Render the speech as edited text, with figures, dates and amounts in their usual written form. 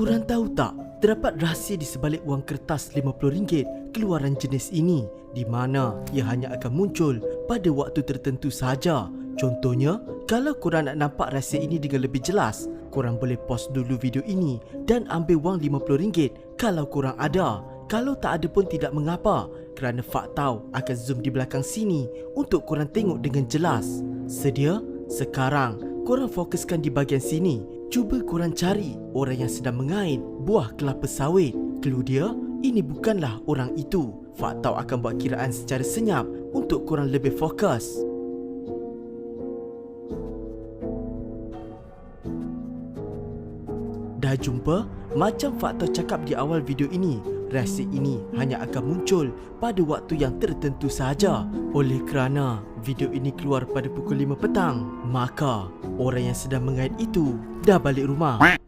Korang tahu tak, terdapat rahsia di sebalik wang kertas RM50 keluaran jenis ini, di mana ia hanya akan muncul pada waktu tertentu sahaja. Contohnya, kalau korang nak nampak rahsia ini dengan lebih jelas, korang boleh pause dulu video ini dan ambil wang RM50 kalau korang ada. Kalau tak ada pun tidak mengapa, kerana Faktau akan zoom di belakang sini untuk korang tengok dengan jelas. Sedia? Sekarang, korang fokuskan di bahagian sini. Cuba korang cari orang yang sedang mengait buah kelapa sawit. Clue dia, ini bukanlah orang itu. Faktau akan buat kiraan secara senyap untuk korang lebih fokus. Dah jumpa? Macam Faktau cakap di awal video ini, rahsia ini hanya akan muncul pada waktu yang tertentu sahaja. Oleh kerana video ini keluar pada pukul 5 petang, maka orang yang sedang mengait itu dah balik rumah.